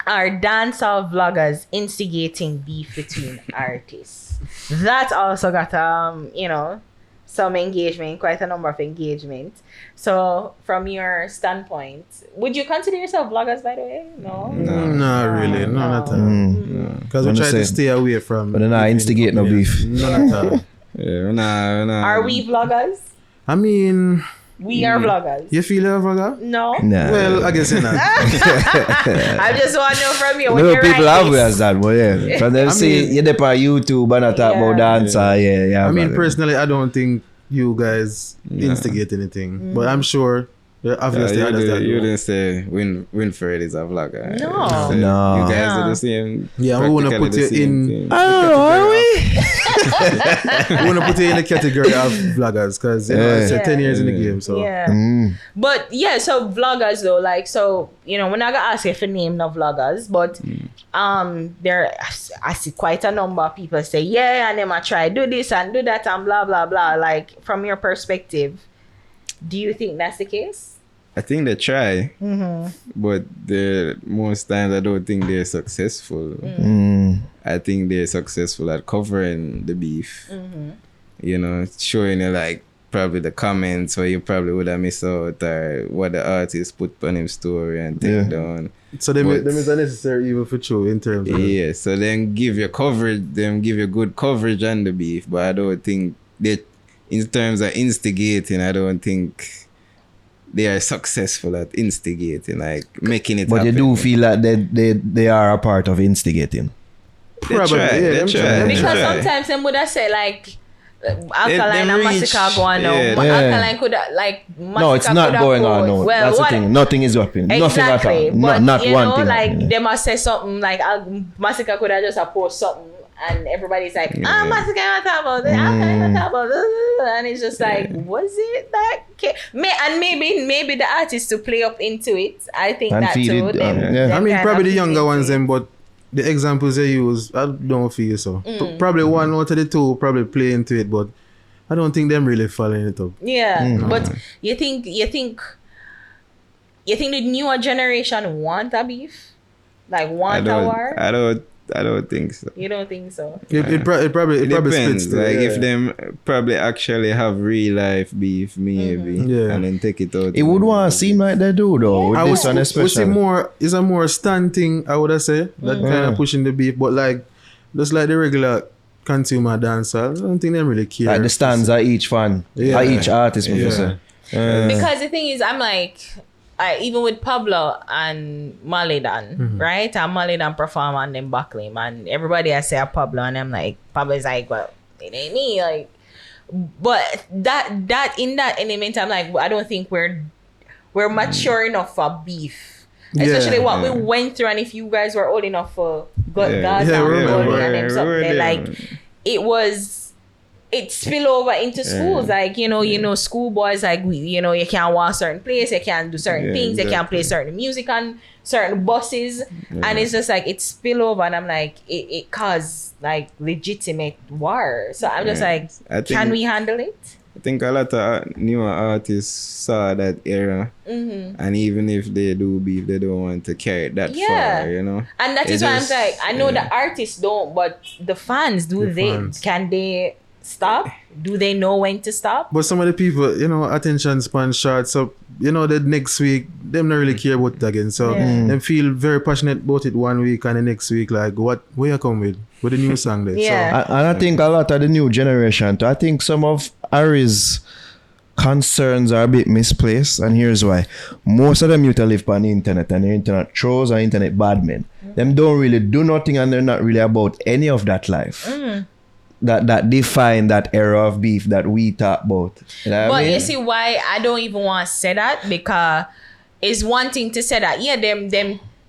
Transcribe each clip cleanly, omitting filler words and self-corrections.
Are dancehall vloggers instigating beef between artists? That also got some engagement, quite a number of engagement. So from your standpoint, would you consider yourself vloggers, by the way? No? Not really. None at all. Because we try to stay away from... But then I instigate no beef. None at all. Yeah, Are we vloggers? I mean... We are vloggers. You feel you're a vlogger? No. Nah. Well, I guess you're not. I just want to know from you when No you people write have this. as that, but yeah. From them see you dep on YouTube and I talk about dancer, yeah. I mean, personally, I don't think you guys instigate anything. But I'm sure there are obviously others that you do. didn't say Winfred is a vlogger. No. No. You guys are the same. Yeah, we want to put practically you the same in... thing. I don't know, are we? We want to put you in the category of vloggers because, it's 10 years in the game, so... Yeah. But yeah, so vloggers though, like, so, we're not gonna ask you for name no vloggers, but I see quite a number of people say, yeah, and then I try do this and do that and blah, blah, blah. Like, from your perspective, do you think that's the case? I think they try, but most times I don't think they're successful. I think they're successful at covering the beef. Showing you like probably the comments where you probably would have missed out or what the artist put on his story and take down. So them is unnecessary even for true in terms of... Yeah, so then give you good coverage on the beef, but I don't think that in terms of instigating, I don't think they are successful at instigating, like making it But happen. you do feel that they are a part of instigating. Probably, They try. Because sometimes them would have said like Alkaline and Massacre go on now. Alkaline could have like Massacre No, it's not going on. No, Well, that's what? the thing. Nothing is happening. Exactly. Nothing at all. But Not one thing. like happening. they must say something like Massacre could have just post something and everybody's like, Massacre on top of it, Alkaline on top of it, and it's just like, was it that? And maybe the artists to play up into it. I think And that feed too. it, Them I mean, kind probably of the younger feed ones into it. then, but the examples they use, I don't feel so. Probably one out of the two probably play into it, but I don't think them really following it up. Yeah, but you think the newer generation want a beef? Like want a war? I don't think so. You don't think so? It probably Depends. splits. too, Like yeah. if them probably actually have real life beef, maybe, Yeah. and then take it out. It would want to seem like they do though. With I this one would say especially. it's a more stunt thing, I would have said, that kind of pushing the beef, but like just like the regular consumer dancer, I don't think they really care. Like the stands are each fan, Yeah. are each artist, professor. Because the thing is, I'm like, even with Pablo and Malidan, right? And Malidan perform on them Buckley, and everybody I say Pablo, and I'm like, Pablo's like, well, it ain't me, like. But that in that element, I'm like, I don't think we're mature enough for beef, especially what we went through. And if you guys were old enough for Gaza and them something, remember. like it spill over into schools. Like, schoolboys, like, you can't walk certain place, you can't do certain things, you can't play certain music on certain buses. And it's just like, it spill over, and I'm like, it caused like legitimate war. So I'm just like, can we handle it? I think a lot of newer artists saw that era, and even if they do beef, they don't want to carry it that far, And that is why I'm like, I know the artists don't, but the fans, can they stop? Do they know when to stop? But some of the people, attention span short, so the next week them not really care about it again. So they feel very passionate about it one week, and the next week like, where you come with the new song there? Yeah. So, And I think a lot of the new generation too, I think some of Ari's concerns are a bit misplaced, and here's why. Most of them used to live on the internet, and the internet trolls and internet bad men. Them don't really do nothing, and they're not really about any of that life. That define that era of beef that we talk about. You know what I mean? You see why I don't even want to say that, because it's one thing to say that,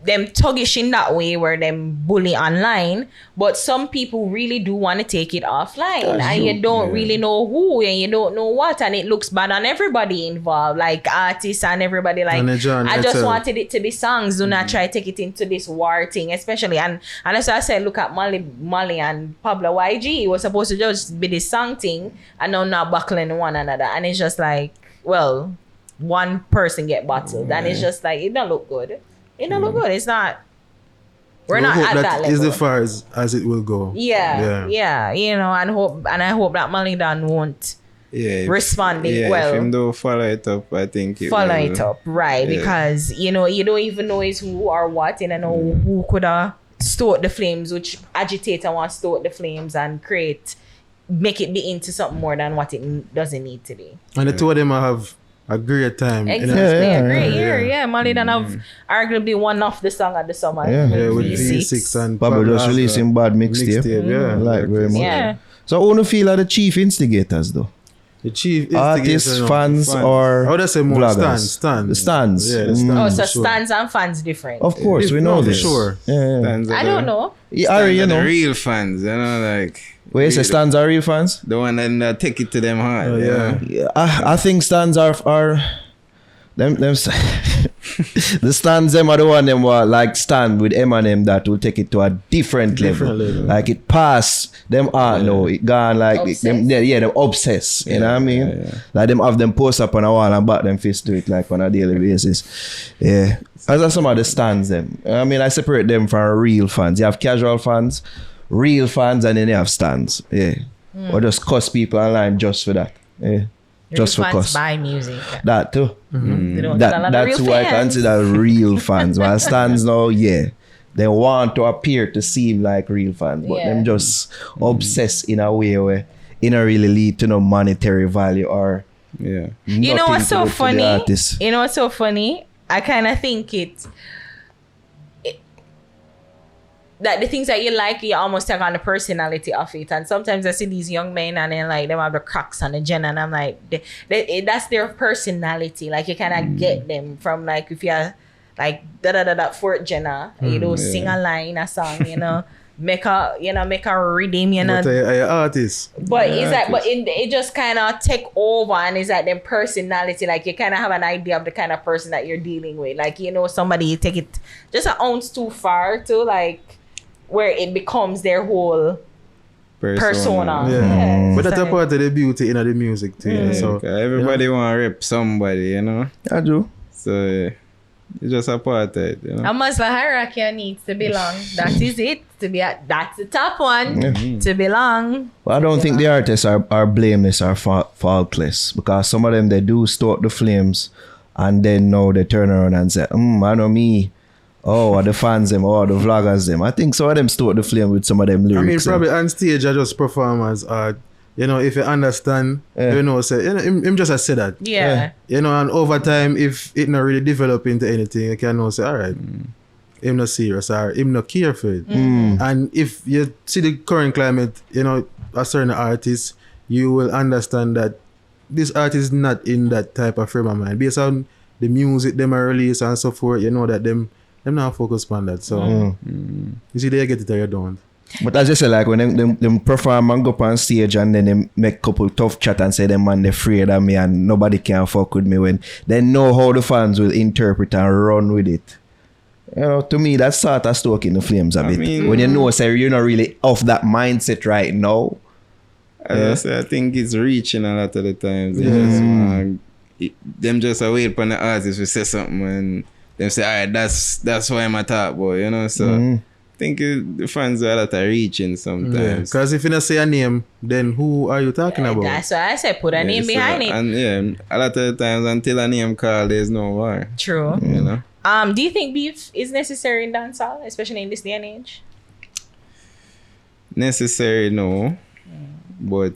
them tuggish in that way where them bully online, but some people really do want to take it offline, and you don't really know who and you don't know what, and it looks bad on everybody involved, like artists and everybody. Like, I just wanted it to be songs. Do not try to take it into this war thing, especially. And as I said, look at Molly and Pablo YG. It was supposed to just be this song thing, and now not buckling one another, and it's just like, well, one person get bottled, and it's just like, it don't look good. It don't look good. It's not. We're We not hope at that is level. as far as it will go. Yeah, you know, and I hope that Malidan won't respond well. If him don't follow it up, I think it follow will. it up, right? Yeah. Because you know you don't even know is who or what, and I know who could have stoke the flames, which agitator wants to stoke the flames and make it be into something more than what it doesn't need to be. And the two of them have a great time. Exactly, a great year. Yeah, Malidan have arguably one off the song of the summer. Yeah. With V6 and Probably just Pablo releasing bad mixtape. Yeah, Like very much. Yeah. So I want to feel like the chief instigators though. the chief Artists, instigator, fans, fans. or I would say more vloggers? stands. The stands. Yeah, the Mm. stands. Oh, so for sure. stands and fans different. Of course, we know No, for this. sure. Yeah. Stands are I the- don't know. Yeah, Ari, you stands are know. the real fans, you know, like Wait, so real- stands are real fans? the one that take it to them hard. Oh, you yeah. know? Yeah, I think stands are them the stands them are the one them were like stand with Eminem that will take it to a different level. Like it passed them art no, it gone like Obsessed. them obsessed. You know what I mean? yeah. Like them have them post up on a wall and back them fist to it like on a daily basis. Yeah. As are some of the stands them. I mean I separate them from real fans. You have casual fans, real fans, and then you have stands. Yeah. Or just cuss people online just for that. Yeah. Just for fans cuss. buy music. That too. They don't tell a lot of That's real who I fans. consider real fans. While stands now, they want to appear to seem like real fans, but Yeah. them just obsessed in a way where it don't really lead to no monetary value or Yeah. You know nothing what's to so do to the funny? artist. You know what's so funny? I kind of think it that the things that you like, you almost take on the personality of it. And sometimes I see these young men and then like them have the cracks on the gen, and I'm like, that's their personality. Like you kind of get them from like if you're like fourth Jenna, you know, sing a line, a song, you know, make a rhythm, you know. But a artist. But is that but it just kind of take over, and is that their personality? Like you kind of have an idea of the kind of person that you're dealing with. Like you know, somebody you take it just an ounce too far to like where it becomes their whole persona. Yeah. But It's that's a like- part of the beauty in the music too. Yeah. So Everybody want to rep somebody, you know. I do. So it's just a part of it, you know. A Muslim hierarchy needs to belong. That is it. That's the top one. To belong. But I don't think the artists are blameless or faultless, because some of them they do stoke the flames and then now they turn around and say, I know me. Oh, or the fans them, or the vloggers them. I think some of them stoke the flame with some of them I mean, lyrics. probably on stage are just performers art. You know, if you understand, you know, say, you know, him just say that. Yeah. You know, and over time, if it not really develop into anything, you can now say, all right, him not serious or him not care for it. And if you see the current climate, you know, a certain artist, you will understand that this artist is not in that type of frame of mind. Based on the music them are release and so forth, you know that them not focused on that. So you see, they get it or you don't. But as I say, like when them perform and go up on stage and then they make couple tough chat and say them man they afraid of me and nobody can fuck with me, when they know how the fans will interpret and run with it. You know, to me that's sort of stoking the flames a bit. mean- when you know say you're not really off that mindset right now. As I say, I think it's reaching a lot of the times. They just want, them just wait for the artist to say something and them say, alright, that's why I'm a top boy, you know. So I think the fans are a lot of reaching sometimes. Because if you not say a name, then who are you talking about? That's why I said put a name So, behind it. And a lot of the times until a name call, there's no war. True. You know. Do you think beef is necessary in dancehall, especially in this day and age? Necessary, no. But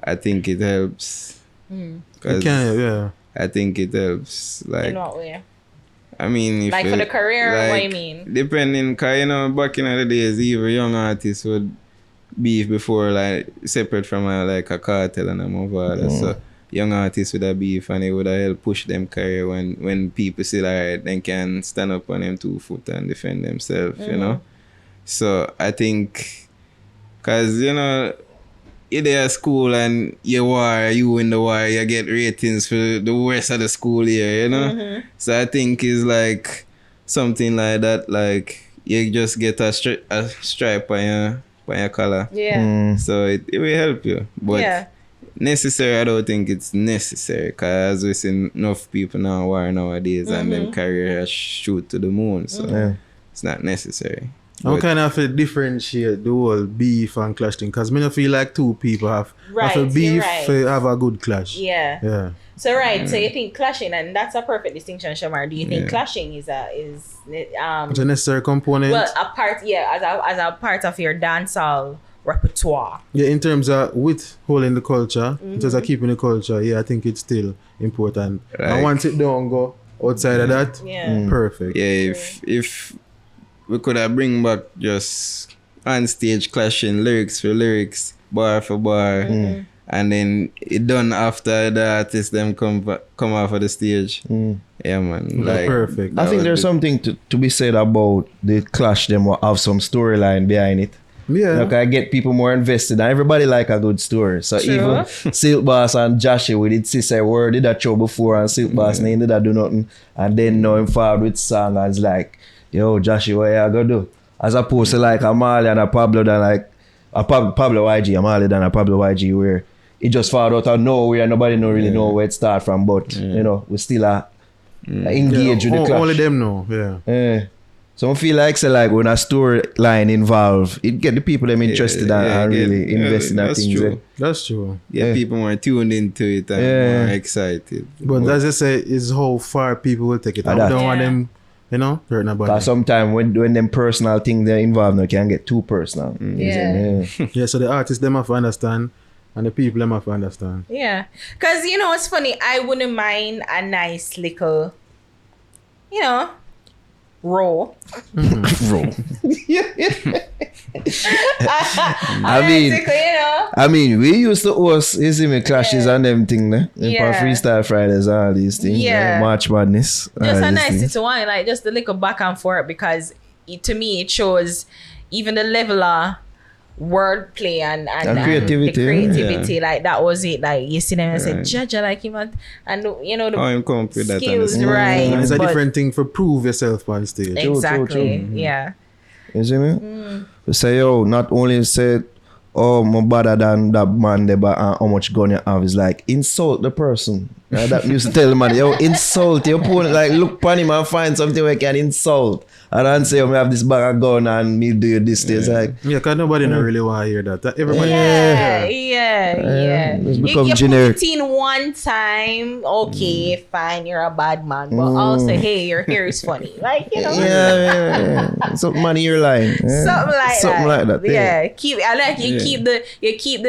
I think it helps. You 'Cause can, yeah. I think it helps. Like, In what way? I mean, if Like for you- the career, or what like, you mean? Depending, cause you know, back in the days, even young artists would beef before, like separate from like a cartel and a mother. So young artists would have beef, and it would have helped push them career when people say alright, they can stand up on them 2 foot and defend themselves. You know. So I think, cause you know, you're there at school and you in the war, you get ratings for the rest of the school year, you know? So I think it's like something like that, like you just get a stripe on your collar. Yeah. So it will help you. But Yeah. necessary, I don't think it's necessary, because we see enough people now war nowadays and them career shoot to the moon. So It's not necessary. I'm But- kind of have to differentiate the whole beef and clash thing because me not feel like two people have Right, a beef you're right. to have a good clash. Yeah. Yeah. So so you think clashing, and that's a perfect distinction, Shamar. Do you think clashing is It's a necessary component. well a part as a part of your dancehall repertoire? Yeah, in terms of with holding the culture, in terms of Mm-hmm. keeping the culture, yeah, I think it's still important. Right. And once it don't go outside of that, Yeah. perfect. Yeah, if we could have bring back just on stage clashing lyrics for lyrics, bar for bar, and then it done after the artists them come off of the stage. Yeah, man. Like, Perfect. I think there's something to be said about the clash. Them will have some storyline behind it. Yeah. Like I get people more invested, and everybody like a good story. So True. even Silk Boss and Joshua, we did say word did that show before, and Silk Boss name did that do nothing, and then now him forward with song and it's like, yo Joshua, what you gonna do? As opposed to like Amali and a Pablo than like a Pablo YG, Amali than a Pablo YG where it just found out of nowhere and nobody really know where it start from, but you know we still are engaged with the clash. Only them know, yeah. So I feel like say like when a storyline involved, it get the people them interested and really invest in that that's things. true. That's true. Yeah, people more tuned into it and more excited. But as I say, it's how far people will take it. I that. don't want Yeah. them, hurt nobody. Cause sometimes when them personal things they're involved, they can get too personal. Yeah. Yeah, so the artists them have to understand and the people them have to understand. Yeah. Because, it's funny. I wouldn't mind a nice little, roll. Bro. I mean, we used to host clashes and them thing, ne? Yeah. Freestyle Fridays and all these things. Yeah. March Madness. all Just a these nice things. little one, like just a little back and forth, because to me it shows even the level of wordplay and creativity, the creativity, like that was it. Like you see them and say, Right. Judge, I like him, and the I'm come up with that skills, understand. right? And it's a but- different thing for prove yourself on stage. Exactly. Yeah. You see me? We say, yo, not only say, oh, more better than that man there, but how much gun you have. It's like, insult the person. That used to tell the man, yo, insult your opponent. Like, look upon him and find something we can insult. And then say, oh, me have this bag of gun and me do this. It's like, Yeah, because nobody don't really want to hear that. Everybody. Yeah. It's You become put generic. it in one time, okay, fine, you're a bad man. But also, hey, your hair is funny. Like, yeah. Something money you're lying. Yeah. Something like that. Yeah. Yeah. Keep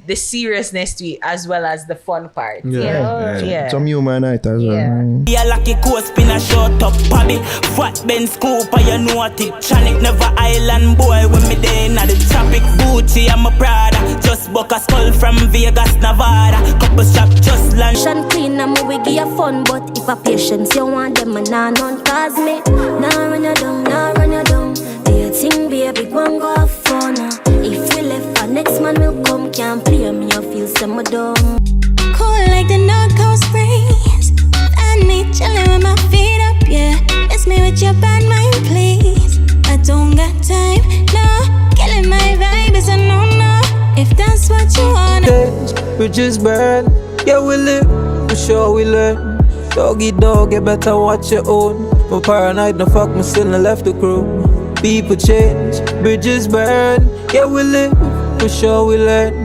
the seriousness to it as well as the fun part. Yeah. You know? Yeah. Some human night as well. Yeah. Be a lucky coat spin a short up pabby. Fat Ben Scoop, you know what it Chanic never island boy when me day in the tropic. Gucci, I'm a Prada. Just book a skull from Vegas, Nevada. Couple strap just land. Shan clean and we give you fun, but if a patience you want them and none cause me. Nah run you down. Do you think baby one go have fun? If we left for next man will come, can't play me, you feel some dumb. Cool like the knockout breeze. I need chillin' with my feet up, yeah. It's me with your bad mind, please. I don't got time, no. Killing my vibe is a no-no. If that's what you wanna. Bridges burn, yeah we live, for sure we learn. Doggy dog, you better watch your own. I'm paranoid, no fuck, me still not left the crew. People change, bridges burn, yeah we live, for sure we learn.